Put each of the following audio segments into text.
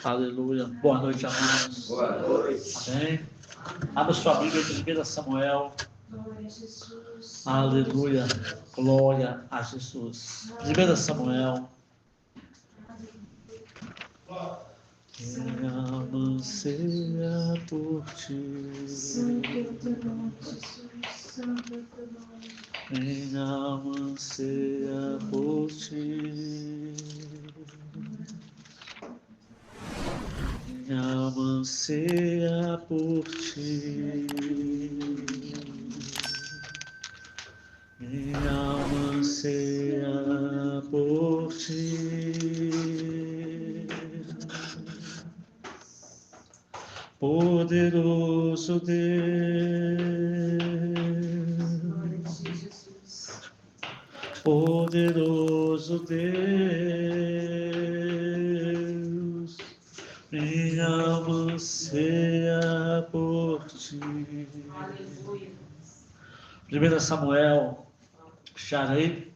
Aleluia. Boa noite, amados. Boa noite. Amém. Abra sua Bíblia de 1 Samuel. Glória a Jesus. Aleluia. Glória a Jesus. 1 Samuel. Quem anseia por ti. Santo é o teu nome, Jesus. Santo é o teu nome. Quem anseia por ti. Quem anseia por ti. Minha alma anseia por ti, poderoso Deus, poderoso Deus, minha alma anseia por ti. 1 Samuel. Charei.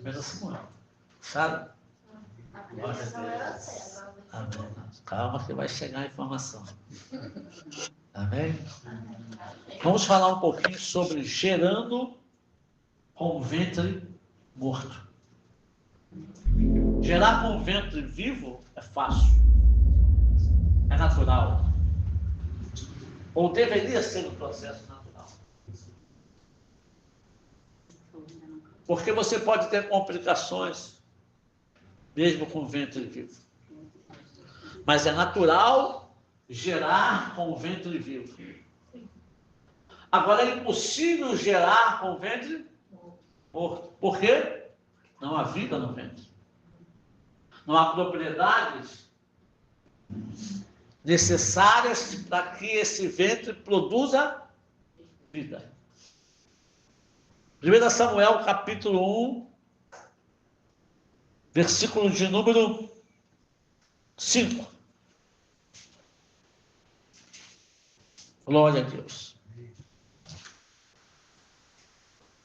1 Samuel. Sara? Amém. Calma que vai chegar a informação. Amém? Vamos falar um pouquinho sobre gerando com ventre morto. Gerar com ventre vivo é fácil. É natural. Ou deveria ser um processo natural. Porque você pode ter complicações, mesmo com ventre vivo. Mas é natural gerar com ventre vivo. Agora é impossível gerar com ventre morto. Por quê? Não há vida no ventre. Não há propriedades necessárias para que esse ventre produza vida. 1 Samuel, capítulo 1, versículo de número 5. Glória a Deus.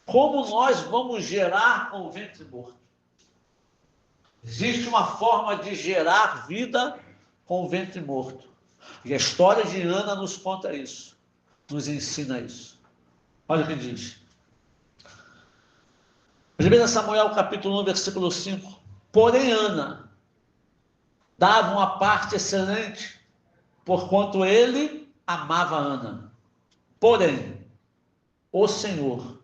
Como nós vamos gerar com o ventre morto? Existe uma forma de gerar vida com o ventre morto. E a história de Ana nos conta isso, nos ensina isso. Olha o que diz. 1 Samuel, capítulo 1, versículo 5. Porém, Ana dava uma parte excelente, porquanto ele amava Ana. Porém, o Senhor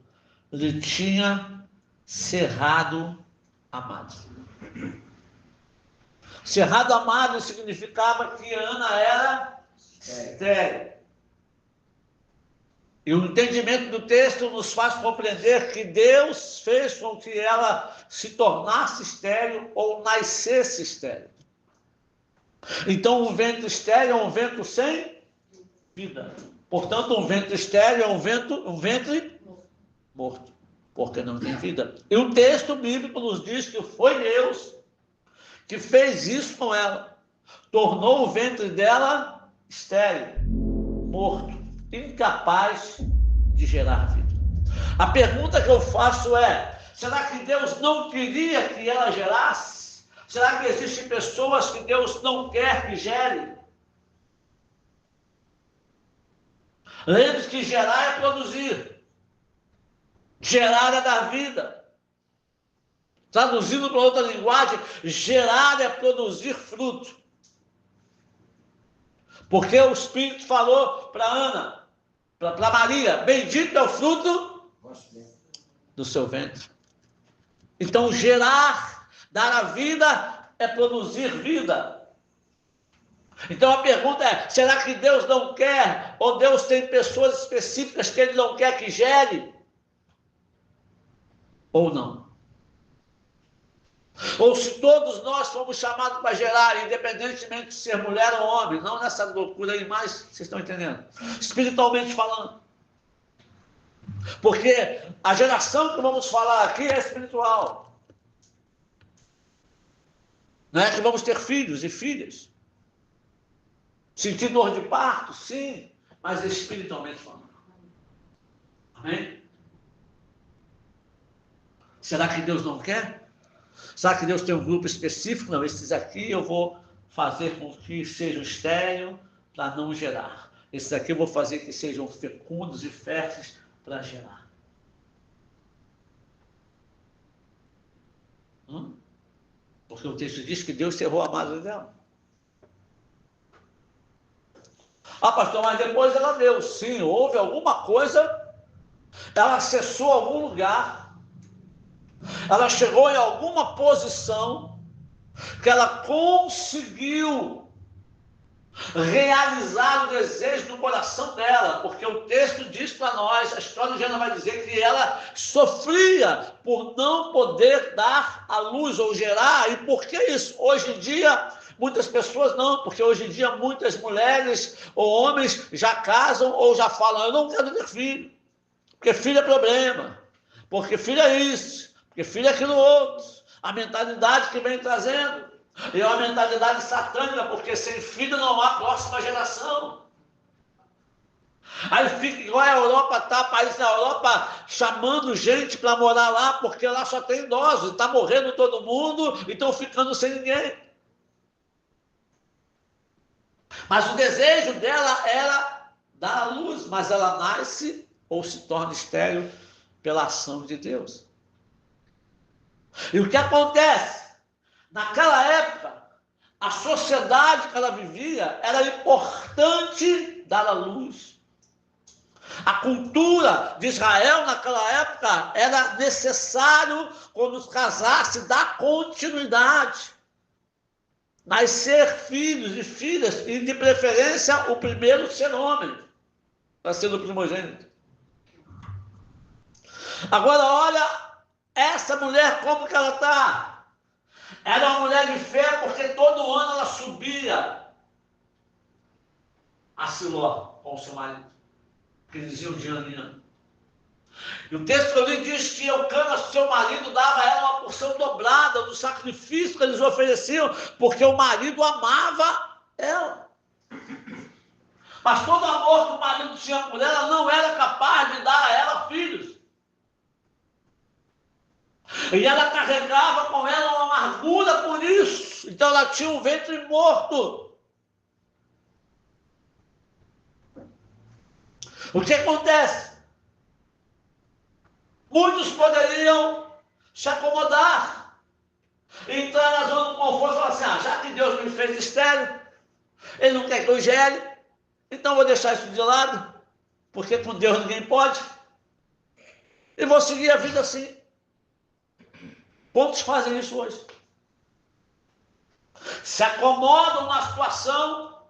lhe tinha cerrado amado. Cerrado amado significava que Ana era estéril. E o entendimento do texto nos faz compreender que Deus fez com que ela se tornasse estéril ou nascesse estéril. Então, um ventre estéril é um ventre sem vida. Portanto, um ventre estéril é um ventre morto, porque não tem vida. E o texto bíblico nos diz que foi Deus que fez isso com ela. Tornou o ventre dela estéril, morto, incapaz de gerar vida. A pergunta que eu faço é: será que Deus não queria que ela gerasse? Será que existem pessoas que Deus não quer que gere? Lembre-se que gerar é produzir. Gerar é dar vida. Traduzindo para outra linguagem, gerar é produzir fruto. Porque o Espírito falou para Ana, para Maria: bendito é o fruto do seu ventre. Então, gerar, dar a vida, é produzir vida. Então, a pergunta é: será que Deus não quer? Ou Deus tem pessoas específicas que Ele não quer que gere? Ou não? Ou se todos nós fomos chamados para gerar, independentemente de ser mulher ou homem, não nessa loucura aí, mas vocês estão entendendo? Espiritualmente falando. Porque a geração que vamos falar aqui é espiritual. Não é que vamos ter filhos e filhas. Sentir dor de parto, sim, mas espiritualmente falando. Amém? Será que Deus não quer? Será que Deus tem um grupo específico? Não, esses aqui eu vou fazer com que sejam estéril para não gerar. Esses aqui eu vou fazer que sejam fecundos e férteis para gerar. Porque o texto diz que Deus cerrou a madre dela. Ah, pastor, mas depois ela deu. Sim, houve alguma coisa, ela acessou algum lugar, ela chegou em alguma posição que ela conseguiu realizar o desejo do coração dela, porque o texto diz para nós, a história de Ana vai dizer que ela sofria por não poder dar à luz ou gerar. E por que isso? Hoje em dia, muitas pessoas não, porque hoje em dia muitas mulheres ou homens já casam ou já falam, eu não quero ter filho, porque filho é problema, porque filho é isso, porque filho é aquilo outro. A mentalidade que vem trazendo. E é uma mentalidade satânica, porque sem filho não há próxima geração. Aí fica igual a Europa, tá? País da Europa chamando gente para morar lá, porque lá só tem idosos, está morrendo todo mundo e estão ficando sem ninguém. Mas o desejo dela era dar à luz, mas ela nasce ou se torna estéril pela ação de Deus. E o que acontece? Naquela época, a sociedade que ela vivia era importante dar à luz. A cultura de Israel naquela época era necessário, quando casasse, dar continuidade. Nascer filhos e filhas, e de preferência o primeiro ser homem, para ser o primogênito. Agora olha essa mulher como que ela está. Era uma mulher de fé porque todo ano ela subia a Siló com o seu marido, que diziam de ano em ano. E o texto que eu li diz que Eucana, seu marido, dava a ela uma porção dobrada do sacrifício que eles ofereciam, porque o marido amava ela. Mas todo amor que o marido tinha por ela não era capaz de dar a ela filhos. E ela carregava com ela uma amargura por isso. Então ela tinha um ventre morto. O que acontece? Muitos poderiam se acomodar, entrar na zona do conforto e falar assim, já que Deus me fez estéril, Ele não quer que eu gere, então vou deixar isso de lado, porque com Deus ninguém pode, e vou seguir a vida assim. Quantos fazem isso hoje? Se acomodam na situação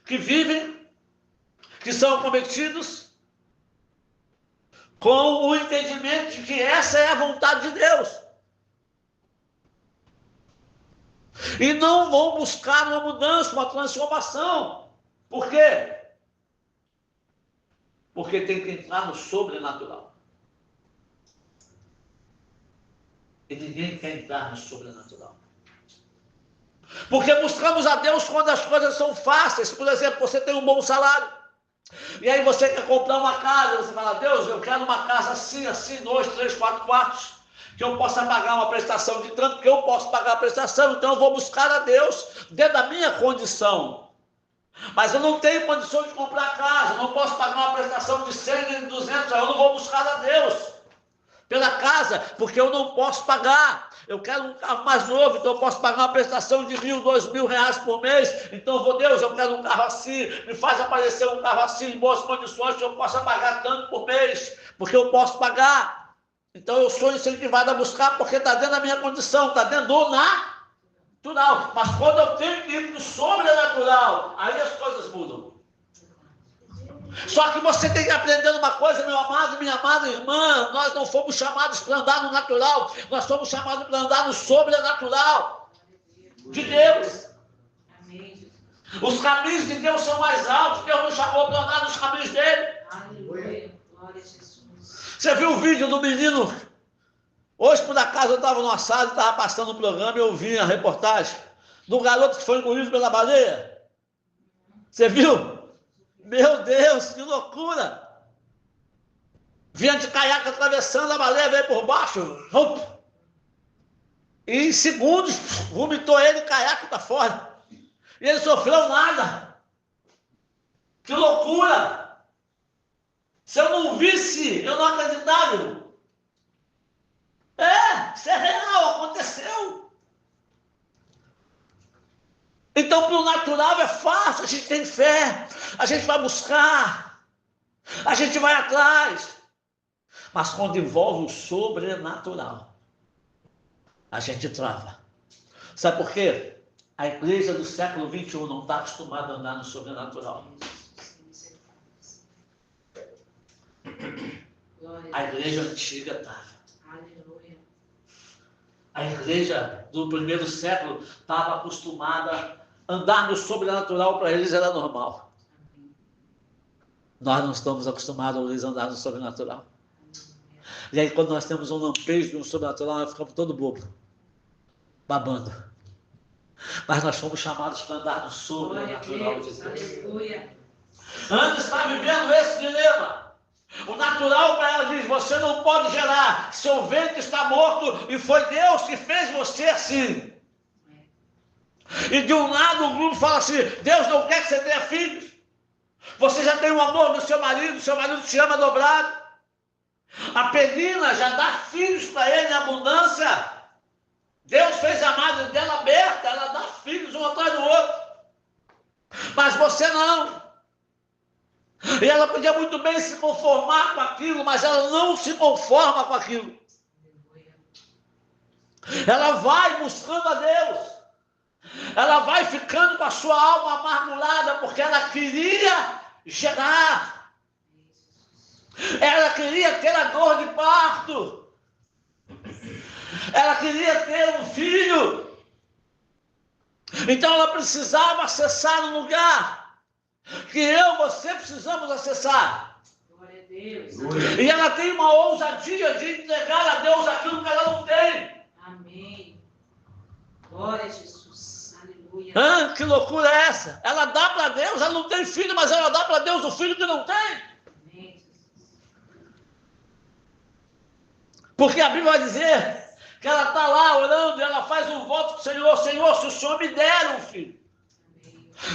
que vivem, que são acometidos, com o entendimento de que essa é a vontade de Deus. E não vão buscar uma mudança, uma transformação. Por quê? Porque tem que entrar no sobrenatural. E ninguém quer entrar no sobrenatural. Porque buscamos a Deus quando as coisas são fáceis. Por exemplo, você tem um bom salário. E aí você quer comprar uma casa. Você fala, Deus, eu quero uma casa assim, 2, 3, 4 quartos. Que eu possa pagar uma prestação de tanto, que eu posso pagar a prestação. Então eu vou buscar a Deus dentro da minha condição. Mas eu não tenho condição de comprar casa. Eu não posso pagar uma prestação de 100, nem de 200. Eu não vou buscar a Deus pela casa, porque eu não posso pagar. Eu quero um carro mais novo, então eu posso pagar uma prestação de 1.000, 2.000 reais por mês. Então eu vou, Deus, eu quero um carro assim, me faz aparecer um carro assim, em boas condições, que eu possa pagar tanto por mês, porque eu posso pagar. Então eu sou incentivado a buscar, porque está dentro da minha condição, está dentro do natural. Mas quando eu tenho que ir para o sobrenatural, aí as coisas mudam. Só que você tem que aprender uma coisa, meu amado, minha amada irmã, nós não fomos chamados para andar no natural, nós fomos chamados para andar no sobrenatural de Deus. Os caminhos de Deus são mais altos, Deus nos chamou para andar nos caminhos dele. Você viu o vídeo do menino? Hoje, por acaso, eu estava no assado, estava passando um programa e eu vi a reportagem do garoto que foi engolido pela baleia. Você viu? Meu Deus, que loucura! Vinha de caiaque atravessando, a baleia veio por baixo. E em segundos, vomitou ele e o caiaque para fora. E ele sofreu nada. Que loucura! Se eu não visse, eu não acreditava. Isso é real, aconteceu. Então, para o natural é fácil, a gente tem fé, a gente vai buscar, a gente vai atrás. Mas quando envolve o sobrenatural, a gente trava. Sabe por quê? A igreja do século XXI não está acostumada a andar no sobrenatural. A igreja antiga estava. A igreja do primeiro século estava acostumada a andar no sobrenatural, para eles era normal. Nós não estamos acostumados a andar no sobrenatural. E aí, quando nós temos um lampejo de um sobrenatural, nós ficamos todo bobo, babando. Mas nós fomos chamados para andar no sobrenatural de Deus. Ana está vivendo esse dilema. O natural para ela diz: você não pode gerar, seu ventre está morto e foi Deus que fez você assim. E de um lado o grupo fala assim: Deus não quer que você tenha filhos. Você já tem o amor do seu marido te ama dobrado. A Penina já dá filhos para ele em abundância. Deus fez a madre dela aberta, ela dá filhos um atrás do outro. Mas você não. E ela podia muito bem se conformar com aquilo, mas ela não se conforma com aquilo. Ela vai buscando a Deus. Ela vai ficando com a sua alma amargurada, porque ela queria gerar. Ela queria ter a dor de parto. Ela queria ter um filho. Então ela precisava acessar um lugar que você precisamos acessar. Glória a Deus. E ela tem uma ousadia de entregar a Deus aquilo que ela não tem. Amém. Glória a Jesus. Aleluia. Que loucura é essa? Ela dá para Deus, ela não tem filho, mas ela dá para Deus o filho que não tem. Amém, Jesus. Porque a Bíblia vai dizer que ela está lá orando e ela faz um voto para o Senhor: Senhor, se o Senhor me der um filho,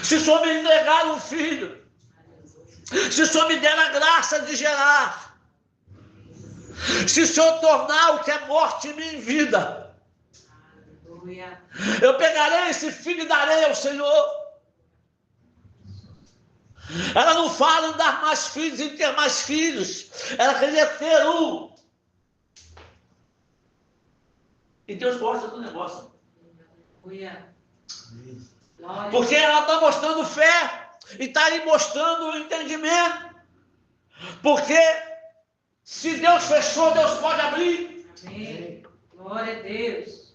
se o Senhor me entregar um filho, se o Senhor me der a graça de gerar, se o Senhor tornar o que é morte em mim em vida, eu pegarei esse filho e darei ao Senhor. Ela não fala em dar mais filhos, em ter mais filhos. Ela queria ter um. E Deus gosta do negócio. Porque ela está mostrando fé e está aí mostrando o entendimento. Porque se Deus fechou, Deus pode abrir. Amém. Glória a Deus.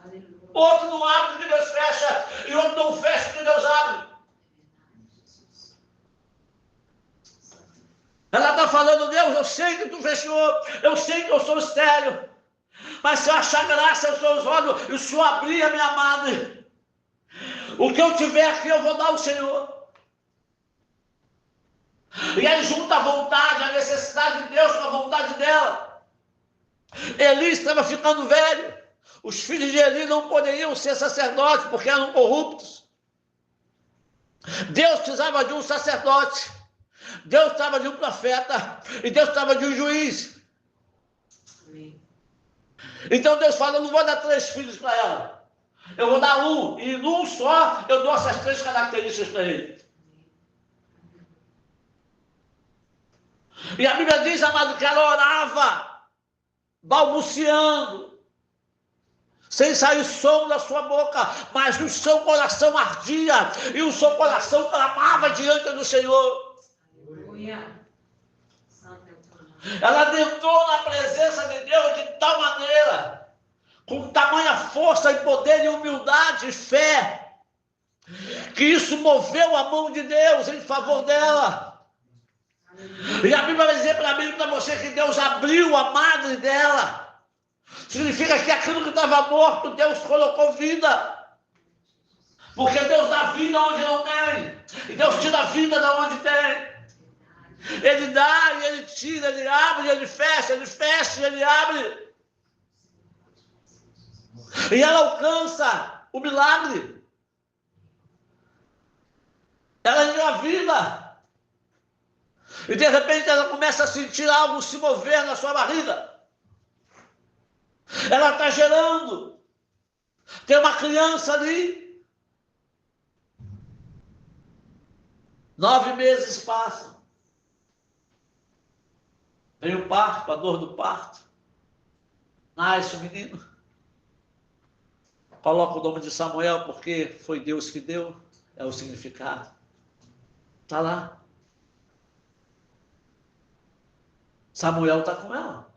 Aleluia. Outro não abre que Deus fecha, e outro não fecha que Deus abre. Ela está falando: Deus, eu sei que tu fechou, eu sei que eu sou estéril, mas se eu achar graça aos seus olhos e o Senhor abrir a minha madre, o que eu tiver aqui eu vou dar ao Senhor. E aí junta a vontade, a necessidade de Deus com a vontade dela. Eli estava ficando velho. Os filhos de Eli não poderiam ser sacerdotes porque eram corruptos. Deus precisava de um sacerdote. Deus precisava de um profeta. E Deus precisava de um juiz. Amém. Então Deus fala: eu não vou dar 3 filhos para ela. Eu vou dar um. E num só eu dou essas 3 características para ele. E a Bíblia diz, amado, que ela orava, balbuciando, sem sair som da sua boca, mas o seu coração ardia, e o seu coração clamava diante do Senhor. Aleluia. Ela adentrou na presença de Deus de tal maneira, com tamanha força e poder e humildade e fé, que isso moveu a mão de Deus em favor dela. E a Bíblia vai dizer para mim e para você que Deus abriu a madre dela. Significa que aquilo que estava morto, Deus colocou vida. Porque Deus dá vida onde não tem. E Deus tira a vida de onde tem. Ele dá e ele tira, ele abre, ele fecha e ele abre. E ela alcança o milagre. Ela engravida. E de repente ela começa a sentir algo se mover na sua barriga. Ela está gerando. Tem uma criança ali. 9 meses passam. Vem o parto, a dor do parto. Nasce o menino. Coloca o nome de Samuel porque foi Deus que deu. É o significado. Está lá. Samuel está com ela.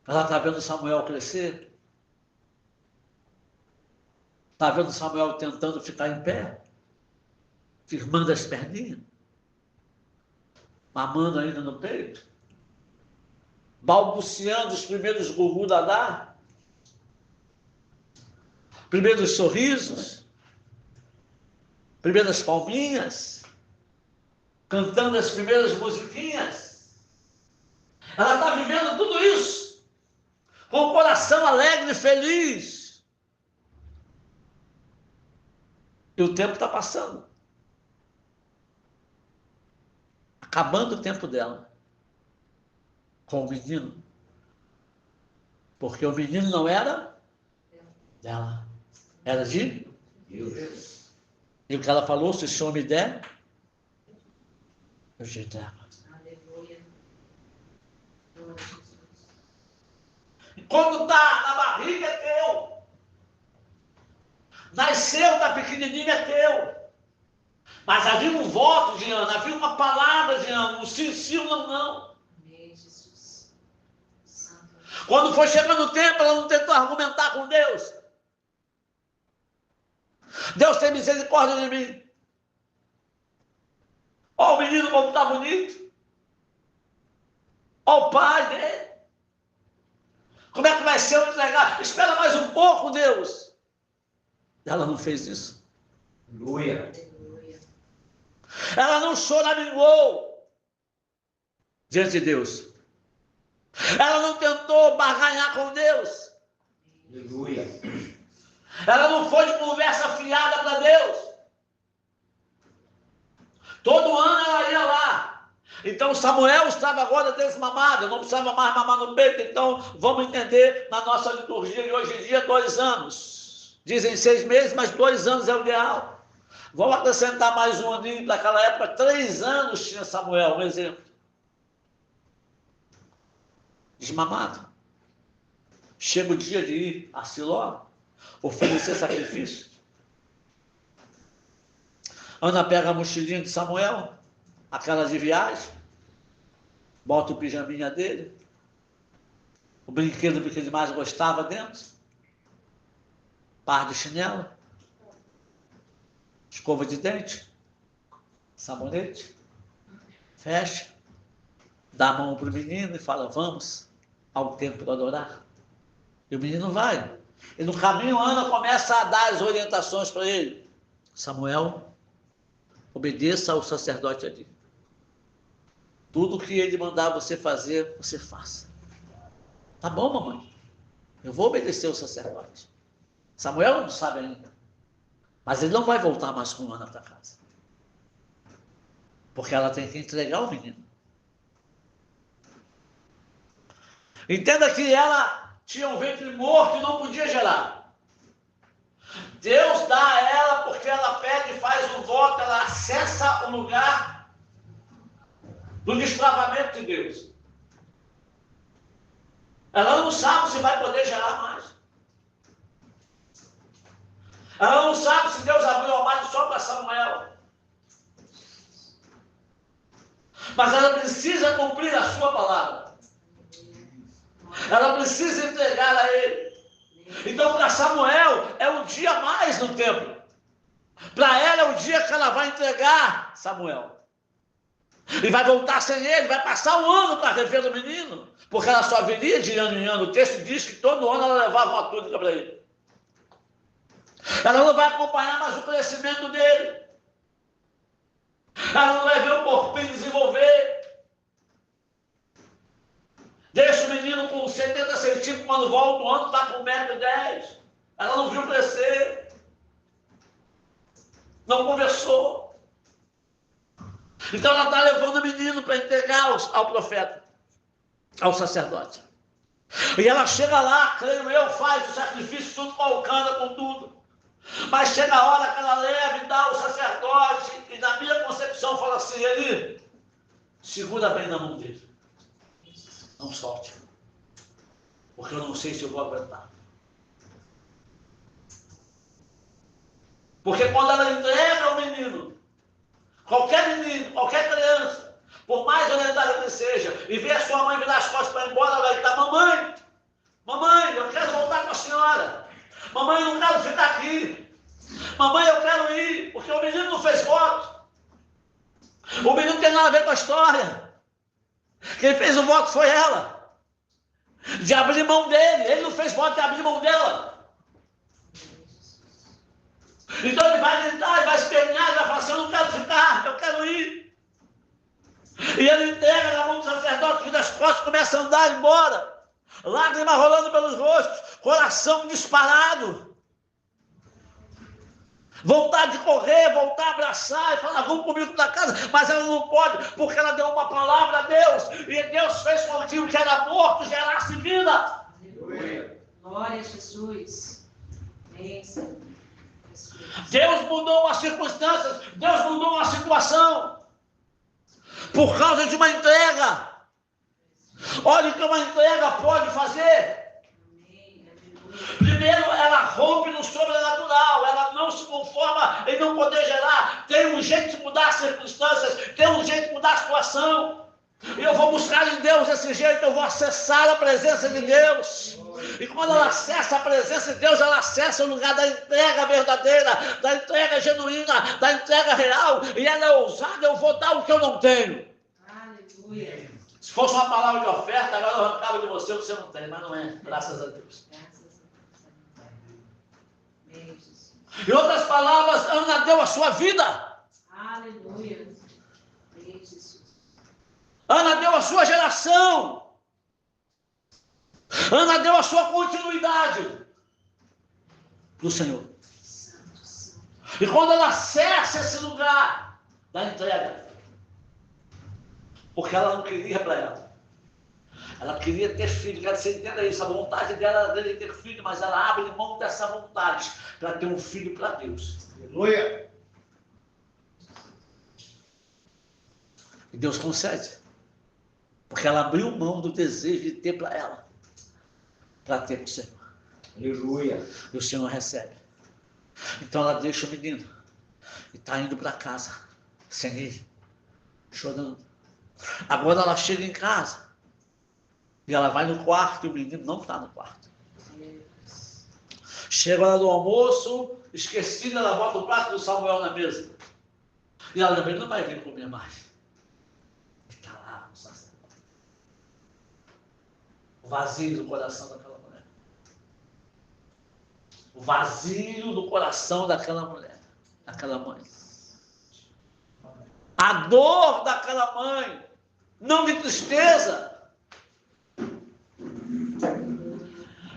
Ela está vendo Samuel crescer. Está vendo Samuel tentando ficar em pé. Firmando as perninhas. Mamando ainda no peito. Balbuciando os primeiros gugu dadá. Primeiros sorrisos. Primeiras palminhas. Cantando as primeiras musiquinhas. Ela está vivendo tudo isso. Com o coração alegre e feliz. E o tempo está passando. Acabando o tempo dela. Com o menino. Porque o menino não era dela. Era de Deus. E o que ela falou, se o Senhor me der, eu te entrego. E quando está na barriga é teu. Nasceu, está pequenininho é teu. Mas havia um voto de Ana, havia uma palavra de Ana, um sim, sim, um não, não. Quando foi chegando o tempo, ela não tentou argumentar com Deus. Deus tem misericórdia de mim. Olha o menino como está bonito. Olha o pai dele. Como é que vai ser eu entregar? Espera mais um pouco, Deus. Ela não fez isso. Aleluia. Ela não choramingou diante de Deus. Ela não tentou barganhar com Deus. Aleluia. Ela não foi de conversa fiada para Deus. Todo ano ela ia lá. Então Samuel estava agora desmamado, não precisava mais mamar no peito. Então vamos entender na nossa liturgia de hoje em dia 2 anos. Dizem 6 meses, mas 2 anos é o ideal. Vamos acrescentar mais um aninho. Naquela época, 3 anos tinha Samuel, um exemplo. Desmamado. Chega o dia de ir a Siló, oferecer sacrifício. Ana pega a mochilinha de Samuel, aquela de viagem, bota o pijaminha dele, o brinquedo que ele mais gostava dentro, par de chinelo, escova de dente, sabonete, fecha, dá a mão para o menino e fala, vamos ao templo adorar. E o menino vai. E no caminho, Ana começa a dar as orientações para ele. Samuel, obedeça ao sacerdote ali. Tudo que ele mandar você fazer, você faça. Tá bom, mamãe? Eu vou obedecer ao sacerdote. Samuel não sabe ainda. Mas ele não vai voltar mais com Ana para casa. Porque ela tem que entregar o menino. Entenda que ela tinha um ventre morto e não podia gerar. Deus dá a ela porque ela pede e faz um voto, ela acessa o lugar do destravamento de Deus. Ela não sabe se vai poder gerar mais. Ela não sabe se Deus abriu a margem só para Samuel. Mas ela precisa cumprir a sua palavra. Ela precisa entregar a ele. Então, para Samuel, é um dia a mais no templo. Para ela, é o dia que ela vai entregar Samuel. E vai voltar sem ele, vai passar um ano para rever o menino. Porque ela só viria de ano em ano. O texto diz que todo ano ela levava uma túnica para ele. Ela não vai acompanhar mais o crescimento dele. Ela não vai ver o corpinho desenvolver. Deixa o menino com 70 centímetros, quando volta o ano, está com 1,10 m. Ela não viu crescer. Não conversou. Então ela está levando o menino para entregar ao profeta, ao sacerdote. E ela chega lá, creio eu, faz o sacrifício, tudo com alcana, com tudo. Mas chega a hora que ela leva e dá ao sacerdote, e na minha concepção fala assim, ele segura bem na mão dele. Não solte. Porque eu não sei se eu vou aguentar. Porque quando ela entrega ao menino, qualquer criança, por mais orientada que seja, e vê a sua mãe virar as costas para ir embora, ela vai gritar, mamãe, mamãe, eu quero voltar com a senhora. Mamãe, eu não quero ficar aqui. Mamãe, eu quero ir, porque o menino não fez voto. O menino não tem nada a ver com a história. Quem fez o voto foi ela. De abrir mão dele. Ele não fez voto de abrir mão dela. Então ele vai gritar, ele vai espernear, ele vai falar assim, eu não quero ficar, eu quero ir. E ele entrega na mão do sacerdote, vira as costas, começa a andar embora. Lágrimas rolando pelos rostos, coração disparado. Vontade de correr, voltar a abraçar e falar, vamos comigo para casa, mas ela não pode, porque ela deu uma palavra a Deus, e Deus fez com que o que era morto gerasse vida. Aleluia. Glória a Jesus. Bênção. Deus mudou as circunstâncias, Deus mudou a situação, por causa de uma entrega. Olha o que uma entrega pode fazer. Primeiro, ela rompe no sobrenatural, ela não se conforma em não poder gerar, tem um jeito de mudar as circunstâncias, tem um jeito de mudar a situação. Eu vou buscar em Deus desse jeito, eu vou acessar a presença de Deus. E quando ela acessa a presença de Deus, ela acessa o lugar da entrega verdadeira, da entrega genuína, da entrega real, e ela é ousada, eu vou dar o que eu não tenho. Aleluia. Se fosse uma palavra de oferta, agora eu arrancava de você o que você não tem, mas não é, graças a Deus. Em outras palavras, Ana deu a sua vida. Aleluia. Jesus. Ana deu a sua geração. Ana deu a sua continuidade do Senhor. E quando ela acessa esse lugar da entrega, porque ela não queria para ela. Ela queria ter filho, quero que você entenda isso, a vontade dela era dele ter filho, mas ela abre mão dessa vontade para ter um filho para Deus. Aleluia. E Deus concede. Porque ela abriu mão do desejo de ter para ela, para ter para o Senhor. Aleluia. E o Senhor recebe. Então ela deixa o menino e está indo para casa, sem ele, chorando. Agora ela chega em casa. E ela vai no quarto e o menino não está no quarto. Chega a hora do almoço, esquecida, ela bota o prato do Samuel na mesa. E ela lembra, ele não vai vir comer mais. Ele está lá no sacerdote. O vazio do coração daquela mulher. O vazio do coração daquela mulher, daquela mãe. A dor daquela mãe, não de tristeza.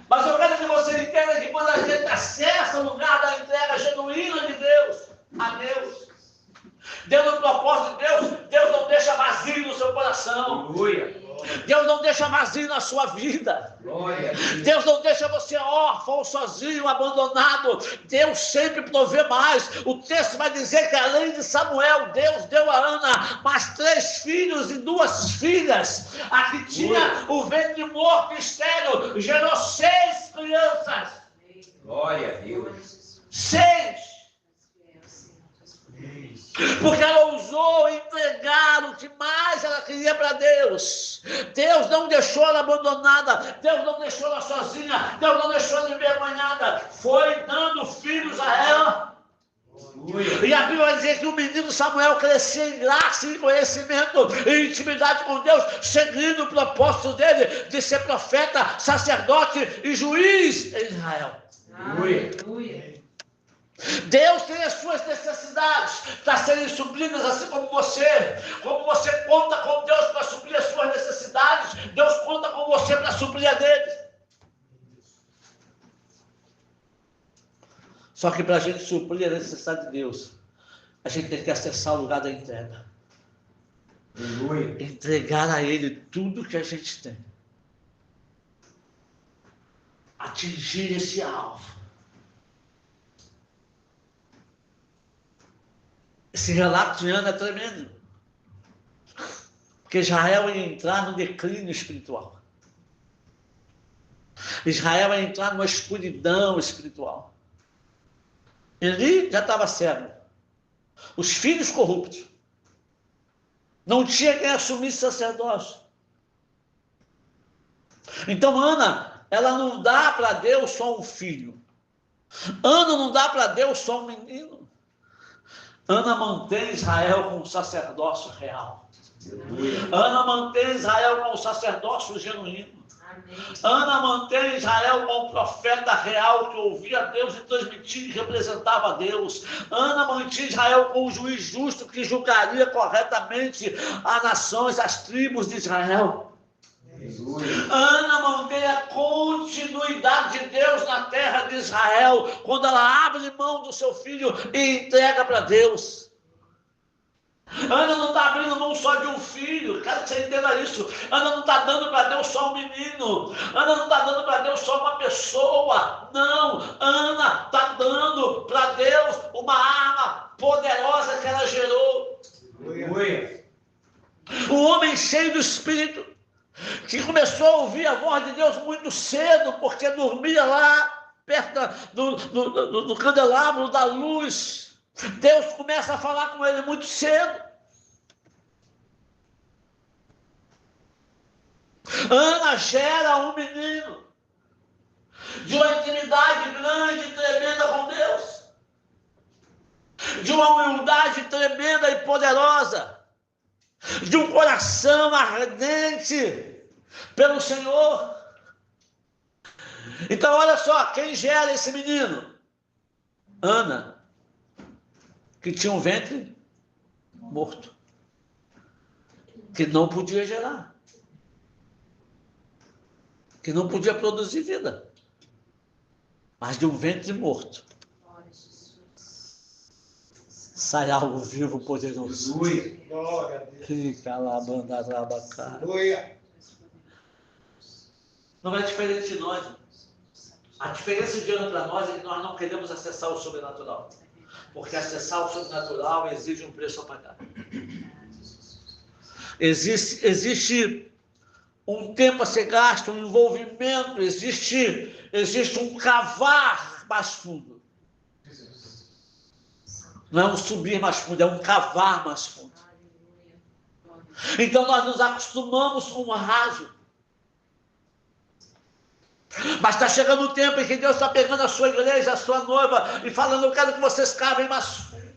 Mas eu quero que você entenda que quando a gente acessa o lugar da entrega genuína de Deus, a Deus, dentro do propósito de Deus, Deus não deixa vazio no seu coração. Aleluia. Deus não deixa vazio na sua vida. Glória. Deus não deixa você órfão, sozinho, abandonado. Deus sempre provê mais. O texto vai dizer que além de Samuel, Deus deu a Ana mais 3 filhos e 2 filhas. A que tinha o ventre morto e estéril, gerou 6 crianças. Glória a Deus. 6. Porque ela ousou entregar o que mais ela queria para Deus. Deus não deixou ela abandonada. Deus não deixou ela sozinha. Deus não deixou ela envergonhada. Foi dando filhos a ela. E a Bíblia vai dizer que o menino Samuel crescia em graça, em conhecimento, em intimidade com Deus, seguindo o propósito dele de ser profeta, sacerdote e juiz em Israel. Aleluia. Deus tem as suas necessidades para serem supridas, assim como você conta com Deus para suprir as suas necessidades, Deus conta com chamou você para suprir a deles. Só que para a gente suprir a necessidade de Deus, a gente tem que acessar o lugar da entrega. Aleluia. Entregar a Ele tudo que a gente tem. Atingir esse alvo. Esse relato de Ana é tremendo. Porque Israel ia entrar no declínio espiritual. Israel ia entrar numa escuridão espiritual. Eli já estava cego. Os filhos corruptos. Não tinha quem assumisse sacerdócio. Então Ana, ela não dá para Deus só um filho. Ana não dá para Deus só um menino. Ana mantém Israel com o sacerdócio real. Ana mantém Israel com o sacerdócio genuíno. Ana mantém Israel com o profeta real que ouvia Deus e transmitia e representava a Deus. Ana mantinha Israel com o juiz justo que julgaria corretamente as nações, as tribos de Israel. Ana mantém a continuidade de Deus na terra de Israel quando ela abre mão do seu filho e entrega para Deus. Ana não está abrindo mão só de um filho, quero que você entenda isso. Ana não está dando para Deus só um menino, Ana não está dando para Deus só uma pessoa, não. Ana está dando para Deus uma arma poderosa que ela gerou. Um homem cheio do Espírito, que começou a ouvir a voz de Deus muito cedo, porque dormia lá perto do candelabro da luz. Deus começa a falar com ele muito cedo. Ana gera um menino de uma intimidade grande e tremenda com Deus, de uma humildade tremenda e poderosa, de um coração ardente pelo Senhor. Então olha só, quem gera esse menino? Ana, que tinha um ventre morto, que não podia gerar, que não podia produzir vida, mas de um ventre morto sai algo vivo, poderoso. Glória a Deus. Não é diferente de nós. A diferença de Ana para nós é que nós não queremos acessar o sobrenatural. Porque acessar o sobrenatural exige um preço a pagar. Existe um tempo a ser gasto, um envolvimento, existe um cavar mais fundo. Não é um subir mais fundo, é um cavar mais fundo. Então nós nos acostumamos com o raso. Mas está chegando o tempo em que Deus está pegando a sua igreja, a sua noiva, e falando: eu quero que vocês cavem mais fundo.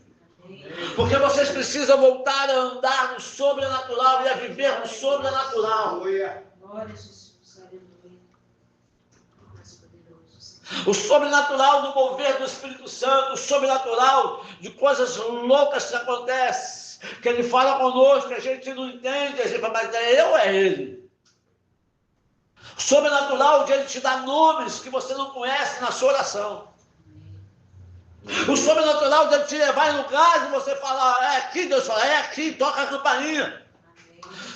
Porque vocês precisam voltar a andar no sobrenatural e a viver no sobrenatural. O sobrenatural do mover do Espírito Santo, o sobrenatural de coisas loucas que acontecem, que Ele fala conosco, a gente não entende, a gente fala: mas é eu ou é Ele? O sobrenatural de Ele te dá nomes que você não conhece na sua oração. O sobrenatural de Ele te levar em lugares e você fala: é aqui, Deus fala, é aqui, toca a campainha.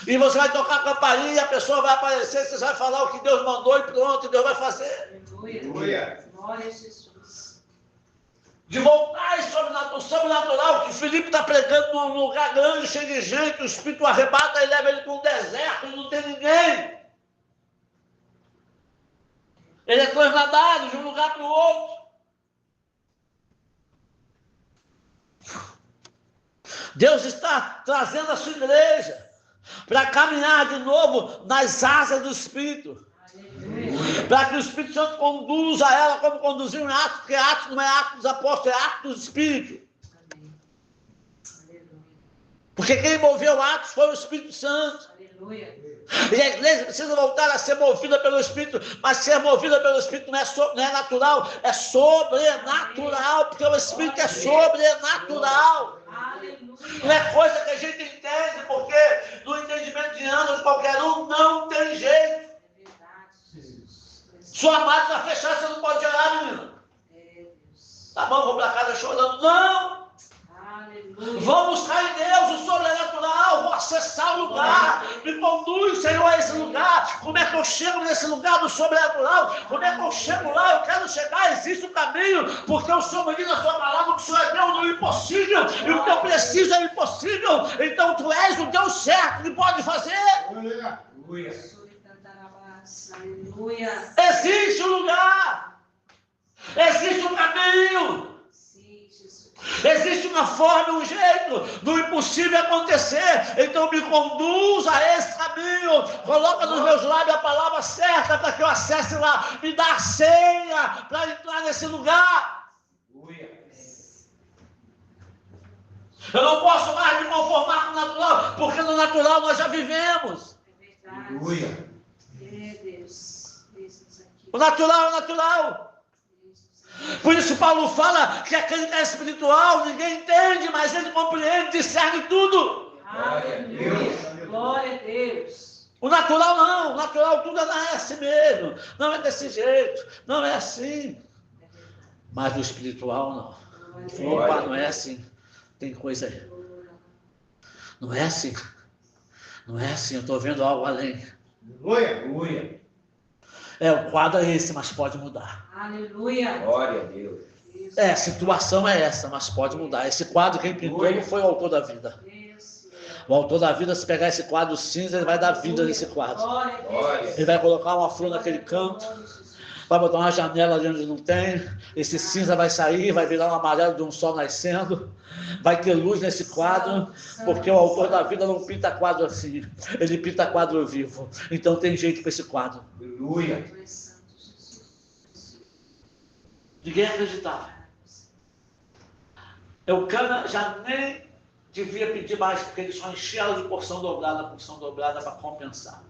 E você vai tocar a campainha e a pessoa vai aparecer, você vai falar o que Deus mandou e pronto, Deus vai fazer. Aleluia. Glória a Jesus. De voltar ao sobrenatural, que Filipe está pregando num lugar grande, cheio de gente, o Espírito arrebata e leva ele para um deserto e não tem ninguém. Ele é trasladado de um lugar para o outro. Deus está trazendo a sua igreja para caminhar de novo nas asas do Espírito. Para que o Espírito Santo conduza ela como conduziu em Atos, porque Atos não é Atos dos Apóstolos, é Atos do Espírito. Porque quem moveu Atos foi o Espírito Santo. E a igreja precisa voltar a ser movida pelo Espírito, mas ser movida pelo Espírito não é natural, é sobrenatural, porque o Espírito é sobrenatural. Não é coisa que a gente entende, porque no entendimento de anos qualquer um não tem jeito. Sua máquina fechada, você não pode orar, menina. É, Deus. Tá bom, vou para casa chorando. Não! Aleluia. Vou buscar em Deus o sobrenatural, vou acessar o lugar, me conduz, Senhor, a esse lugar. Como é que eu chego nesse lugar do sobrenatural? Como é que eu chego lá? Eu quero chegar, existe um caminho, porque o Senhor me diz na sua palavra que o Senhor é Deus do impossível, e o que eu preciso é impossível. Então tu és o Deus certo que pode fazer. Aleluia. Aleluia. Existe um lugar, existe um caminho. Sim, Jesus. Existe uma forma, um jeito do impossível acontecer. Então me conduz a esse caminho. Coloca nos meus lábios a palavra certa para que eu acesse lá. Me dá a senha para entrar nesse lugar. Eu não posso mais me conformar com o natural, porque no natural nós já vivemos. É verdade. É, Deus. Eis-nos aqui. O natural é o natural. Por isso Paulo fala que aquele que é espiritual, ninguém entende, mas ele compreende, discerne tudo. Aleluia. Glória a Deus. O natural não, o natural tudo não é assim mesmo, não é desse jeito, não é assim. Mas o espiritual não. Opa, não é assim. Tem coisa aí. Não é assim. Não é assim, eu estou vendo algo além. Aleluia. É, o quadro é esse, mas pode mudar. Aleluia. Glória a Deus. É, a situação é essa, mas pode mudar. Esse quadro, quem pintou não foi o autor da vida. O autor da vida, se pegar esse quadro cinza, ele vai dar vida nesse quadro. Glória. Ele vai colocar uma flor naquele canto, vai botar uma janela ali onde não tem, esse cinza vai sair, vai virar um amarelo de um sol nascendo, vai ter luz nesse quadro, porque o autor da vida não pinta quadro assim, ele pinta quadro vivo. Então tem jeito para esse quadro. Aleluia. Ninguém acreditava. Eucana já nem devia pedir mais, porque ele só enchia ela de porção dobrada para compensar.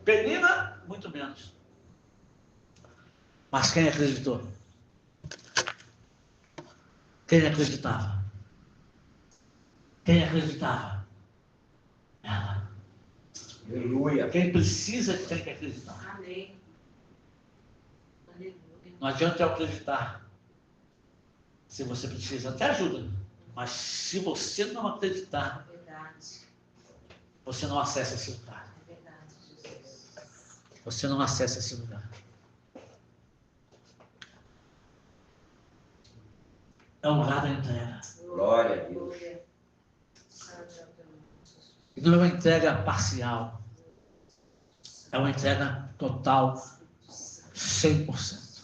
Penina, muito menos. Mas quem acreditou? Quem acreditava? Quem acreditava? Ela. Aleluia. Quem precisa tem que acreditar. Amém. Aleluia. Não adianta eu acreditar. Se você precisa, até ajuda. Mas se você não acreditar, É verdade. você não acessa esse lugar. É verdade, Jesus. Você não acessa esse lugar. É o lugar da entrega. Glória a Deus. Santo é o teu nome, Jesus. E não é uma entrega parcial. É uma entrega total, 100%.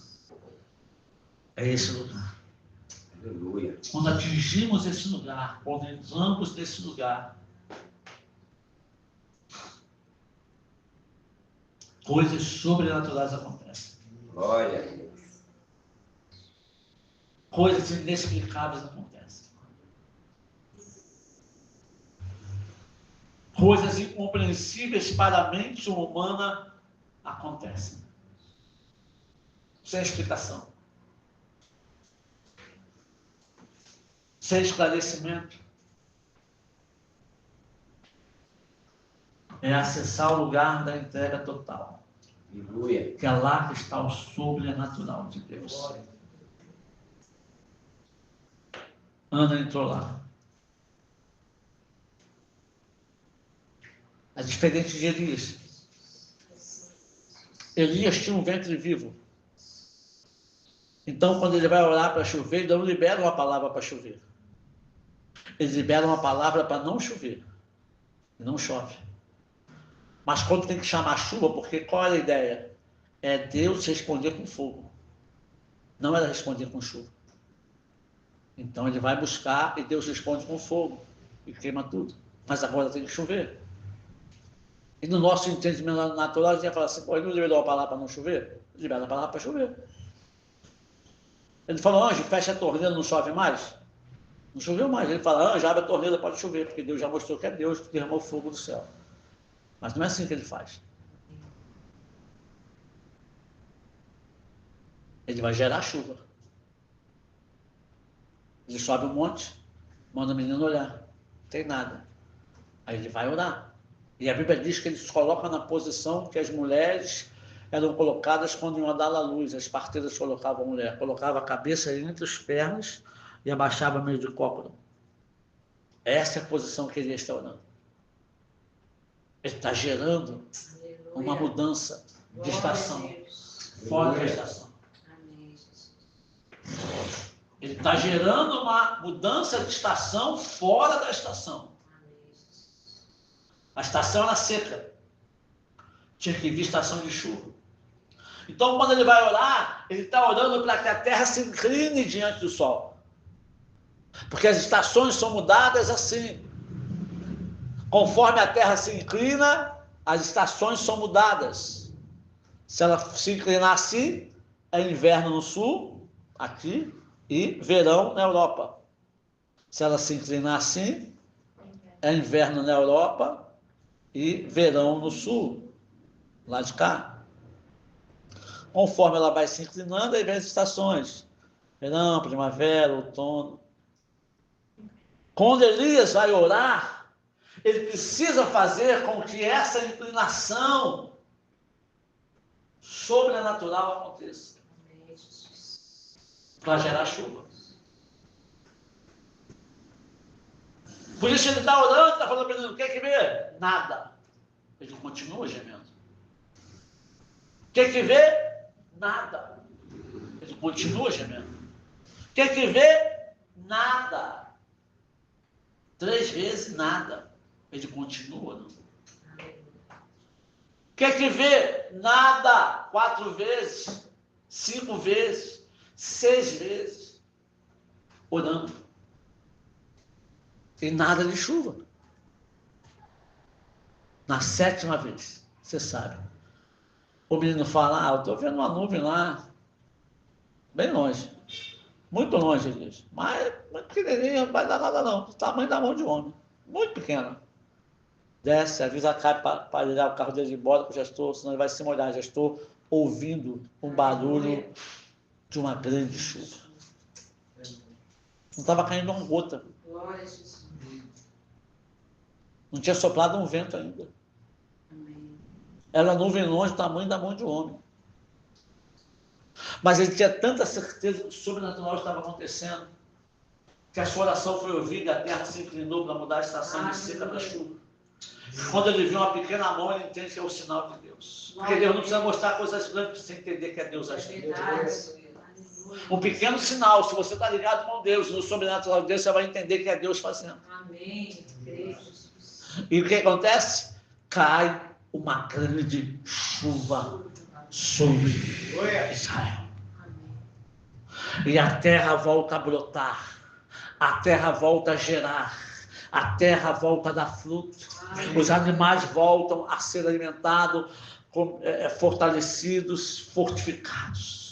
É esse lugar. Aleluia. Quando atingimos esse lugar, quando entramos nesse lugar, coisas sobrenaturais acontecem. Glória a Deus. Coisas inexplicáveis acontecem. Coisas incompreensíveis para a mente humana acontecem. Sem explicação. Sem esclarecimento. É acessar o lugar da entrega total. Aleluia. Que é lá que está o sobrenatural de Deus. Ana entrou lá. É diferente de Elias. Elias tinha um ventre vivo. Então, quando ele vai orar para chover, ele não libera uma palavra para chover. Ele libera uma palavra para não chover. Não chove. Mas quando tem que chamar chuva, porque qual é a ideia? É Deus responder com fogo. Não era responder com chuva. Então ele vai buscar e Deus responde com fogo e queima tudo. Mas agora tem que chover. E no nosso entendimento natural, a gente vai falar assim, pô, ele não liberou a palavra para não chover? Ele libera a palavra para chover. Ele falou, anjo, fecha a torneira, não chove mais? Não choveu mais. Ele fala, anjo, abre a torneira, pode chover, porque Deus já mostrou que é Deus que derramou fogo do céu. Mas não é assim que ele faz. Ele vai gerar chuva. Ele sobe um monte, manda o menino olhar. Não tem nada. Aí ele vai orar. E a Bíblia diz que ele se coloca na posição que as mulheres, eram colocadas quando iam dar à luz. As parteiras colocavam a mulher, colocava a cabeça entre os pernas e abaixava meio de cócoras. Essa é a posição que ele está orando. Ele está gerando uma mudança de estação, fora da estação. Ele está gerando uma mudança de estação fora da estação. A estação era seca. Tinha que vir estação de chuva. Então, quando ele vai orar, ele está orando para que a terra se incline diante do sol. Porque as estações são mudadas assim. Conforme a terra se inclina, as estações são mudadas. Se ela se inclinar assim, é inverno no sul, aqui, e verão na Europa. Se ela se inclinar assim, é inverno na Europa e verão no sul, lá de cá. Conforme ela vai se inclinando, aí vem as estações. Verão, primavera, outono. Quando Elias vai orar, ele precisa fazer com que essa inclinação sobrenatural aconteça. Para gerar chuva. Por isso ele está orando, está falando para ele, o que é que vê? Nada. Ele continua gemendo. O que é que vê? Nada. Ele continua gemendo. O que é que vê? Nada. 3 vezes nada. Ele continua. Não. O que é que vê? Nada. 4 vezes. 5 vezes. 6 vezes. Orando. E nada de chuva. Na 7ª vez, você sabe. O menino fala, eu estou vendo uma nuvem lá, bem longe. Muito longe, ele diz. Mas pequenininha, não vai dar nada não. Do tamanho da mão de homem. Muito pequena. Desce, avisa a Caio para ligar o carro dele embora com o gestor, senão ele vai se molhar. Gestor ouvindo um barulho de uma grande chuva. Não estava caindo uma gota. Não tinha soprado um vento ainda. Era uma nuvem longe do tamanho da mão de homem. Mas ele tinha tanta certeza que o sobrenatural estava acontecendo, que a sua oração foi ouvida e a terra se inclinou para mudar a estação de seca para chuva. Quando ele viu uma pequena mão, ele entende que é o sinal de Deus. Porque Deus não precisa mostrar coisas grandes para você entender que é Deus agindo. Um pequeno sinal, se você está ligado com Deus, no sobrenatural de Deus, você vai entender que é Deus fazendo. Amém. E o que acontece? Cai uma grande chuva sobre Israel. E a terra volta a brotar, a terra volta a gerar, a terra volta a dar fruto, os animais voltam a ser alimentados, fortalecidos, fortificados.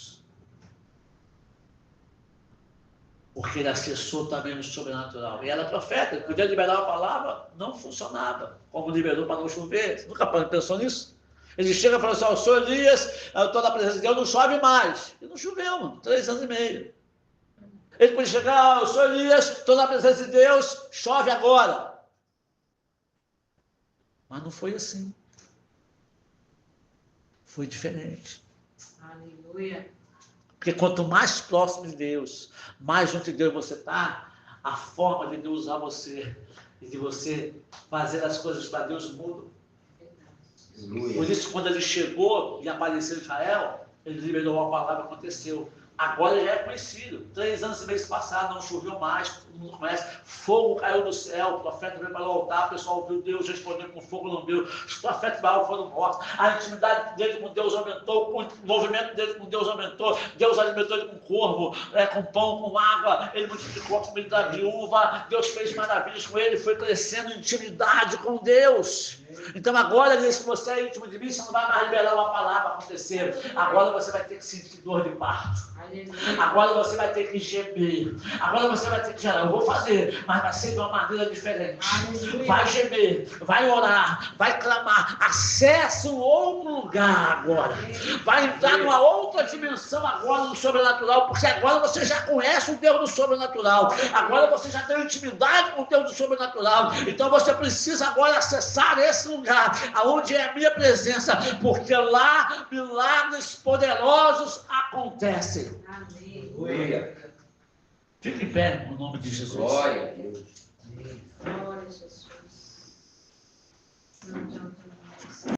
Porque ele acessou também o sobrenatural. E ela é profeta, ele podia liberar a palavra, não funcionava, como liberou para não chover. Nunca pensou nisso? Ele chega e fala assim, eu sou Elias, eu estou na presença de Deus, não chove mais. E não choveu, mano, 3 anos e meio. Ele pode chegar, eu sou Elias, estou na presença de Deus, chove agora. Mas não foi assim. Foi diferente. Aleluia. Porque quanto mais próximo de Deus, mais junto de Deus você está, a forma de Deus usar você e de você fazer as coisas para Deus muda. Por isso, quando ele chegou e apareceu em Israel, ele liberou a palavra, aconteceu. Agora já é conhecido. 3 anos e meio passados, não choveu mais, todo mundo conhece. Fogo caiu do céu, o profeta veio para o altar, o pessoal viu Deus respondeu com fogo, não viu. Os profetas de Baal foram mortos. A intimidade dele com Deus aumentou, o movimento dele com Deus aumentou. Deus alimentou ele com corvo, com pão, com água. Ele multiplicou a comida da viúva. Deus fez maravilhas com ele, foi crescendo em intimidade com Deus. Então agora, se você é íntimo de mim, você não vai mais liberar uma palavra acontecer. Agora você vai ter que sentir dor de parto. Agora você vai ter que gemer. Agora você vai ter que gerar. eu vou fazer, mas vai ser de uma maneira diferente. Aleluia. Vai gemer, vai orar, vai clamar. Acesse um outro lugar agora. Vai entrar numa outra dimensão agora no sobrenatural, porque agora você já conhece o Deus do sobrenatural. Agora você já tem intimidade com o Deus do sobrenatural. Então você precisa agora acessar esse lugar, aonde é a minha presença, porque lá milagres poderosos acontecem. Amém. Aleluia. Fique em pé no nome de Jesus. Glória a Deus.